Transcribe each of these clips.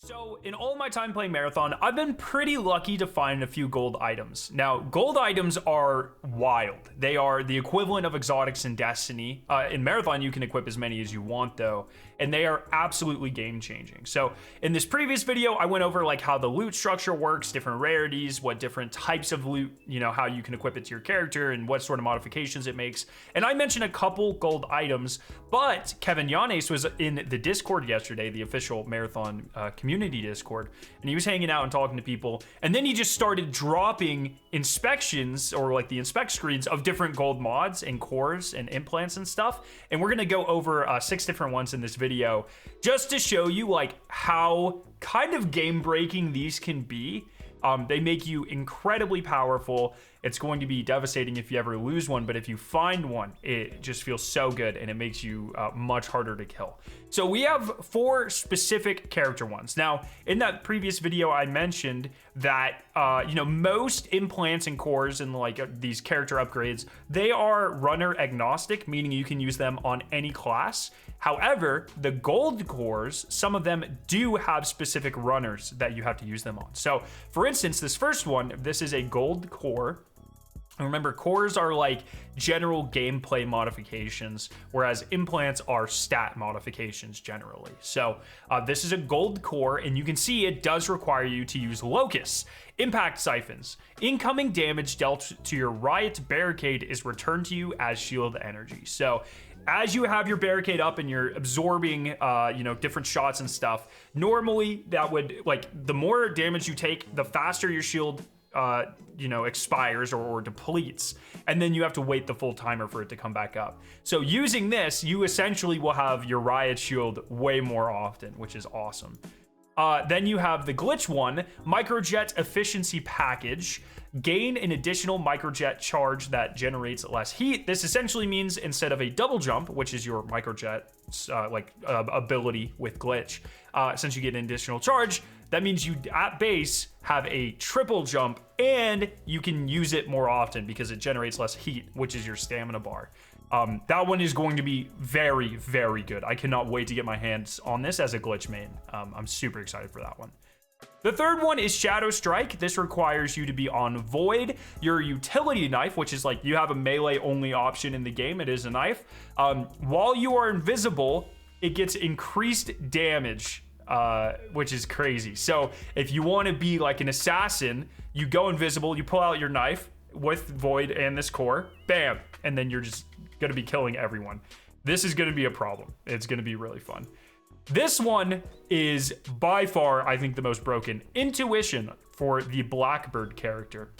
So in all my time playing Marathon, I've been pretty lucky to find a few gold items. Now, gold items are wild. They are the equivalent of exotics in Destiny. In Marathon, you can equip as many as you want though, and they are absolutely game changing. So in this previous video, I went over like how the loot structure works, different rarities, what different types of loot, how you can equip it to your character and what sort of modifications it makes. And I mentioned a couple gold items, but Kevin Yanes was in the Discord yesterday, the official Marathon community Discord, and he was hanging out and talking to people, and then he just started dropping inspections or like the inspect screens of different gold mods and cores and implants and stuff, and we're gonna go over 6 different ones in this video just to show you like how kind of game breaking these can be. They make you incredibly powerful. It's going to be devastating if you ever lose one, but if you find one, it just feels so good and it makes you much harder to kill. So we have 4 specific character ones. Now, in that previous video, I mentioned that, most implants and cores and like these character upgrades, they are runner agnostic, meaning you can use them on any class. However, the gold cores, some of them do have specific runners that you have to use them on. So for instance, this first one, this is a gold core. And remember, cores are like general gameplay modifications, whereas implants are stat modifications generally. So this is a gold core, and you can see it does require you to use locusts, impact siphons. Incoming damage dealt to your riot barricade is returned to you as shield energy. So as you have your barricade up and you're absorbing, different shots and stuff, normally that would, like, the more damage you take, the faster your shield expires or depletes, and then you have to wait the full timer for it to come back up. So using this, you essentially will have your riot shield way more often, which is awesome. Then you have the glitch one, microjet efficiency package. Gain an additional microjet charge that generates less heat. This essentially means instead of a double jump, which is your microjet ability with glitch, since you get an additional charge, that means you at base have a triple jump, and you can use it more often because it generates less heat, which is your stamina bar. That one is going to be very, very good. I cannot wait to get my hands on this as a glitch main. I'm super excited for that one. The third one is Shadow Strike. This requires you to be on Void. Your utility knife, which is like you have a melee only option in the game. It is a knife. While you are invisible, it gets increased damage, which is crazy. So if you want to be like an assassin, you go invisible, you pull out your knife with Void and this core, bam, and then you're just going to be killing everyone. This is going to be a problem. It's going to be really fun. This one is by far, I think, the most broken. Intuition for the Blackbird character.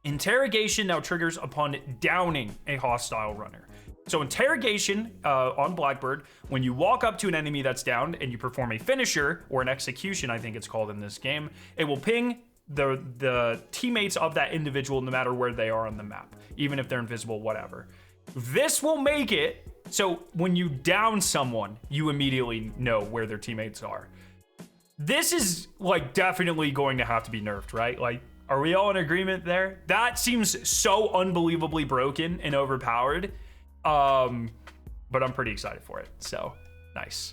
Interrogation now triggers upon downing a hostile runner. So interrogation on Blackbird, when you walk up to an enemy that's downed and you perform a finisher, or an execution, I think it's called in this game, it will ping the teammates of that individual no matter where they are on the map, even if they're invisible, whatever. This will make it so when you down someone, you immediately know where their teammates are. This is like definitely going to have to be nerfed, right? Like, are we all in agreement there? That seems so unbelievably broken and overpowered. But I'm pretty excited for it. So nice.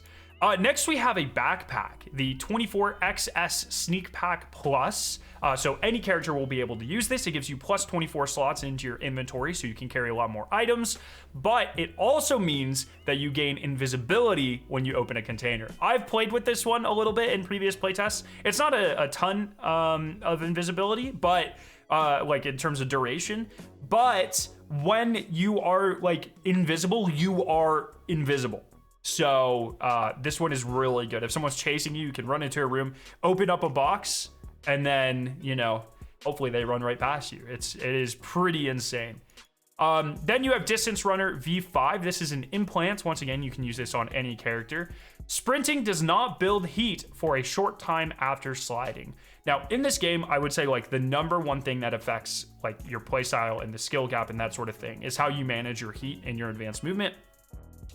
Next, we have a backpack, the 24XS Sneak Pack Plus. So any character will be able to use this. It gives you plus 24 slots into your inventory, so you can carry a lot more items. But it also means that you gain invisibility when you open a container. I've played with this one a little bit in previous playtests. It's not a ton of invisibility, but like in terms of duration. But when you are like invisible, you are invisible. So this one is really good. If someone's chasing you, you can run into a room, open up a box, and then, hopefully they run right past you. It is pretty insane. Then you have Distance Runner V5. This is an implant. Once again, you can use this on any character. Sprinting does not build heat for a short time after sliding. Now, in this game, I would say like the number one thing that affects like your playstyle and the skill gap and that sort of thing is how you manage your heat and your advanced movement.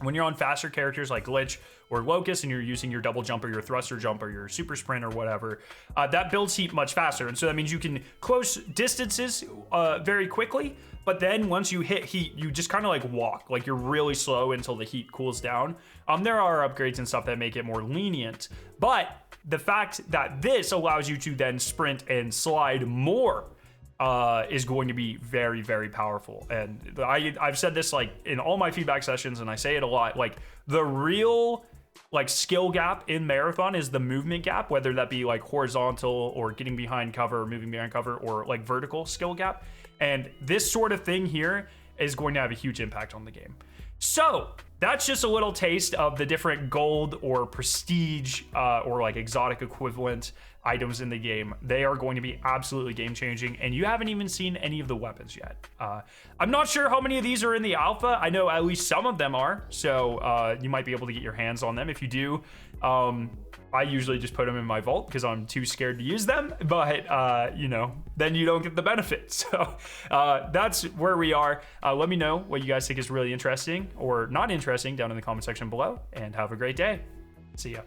When you're on faster characters like Glitch or Locust and you're using your double jump or your thruster jump or your super sprint or whatever, that builds heat much faster. And so that means you can close distances very quickly, but then once you hit heat, you just kind of like walk, like you're really slow until the heat cools down. There are upgrades and stuff that make it more lenient, but the fact that this allows you to then sprint and slide more is going to be very, very powerful. And I've said this like in all my feedback sessions, and I say it a lot, like the real like skill gap in Marathon is the movement gap, whether that be like horizontal or getting behind cover or moving behind cover, or like vertical skill gap. And this sort of thing here is going to have a huge impact on the game. So that's just a little taste of the different gold or prestige or like exotic equivalent items in the game. They are going to be absolutely game changing, and you haven't even seen any of the weapons yet. I'm not sure how many of these are in the alpha. I know at least some of them are, so you might be able to get your hands on them. If you do, I usually just put them in my vault because I'm too scared to use them, but you know, then you don't get the benefit. So that's where we are. Let me know what you guys think is really interesting or not interesting down in the comment section below, and have a great day. See ya.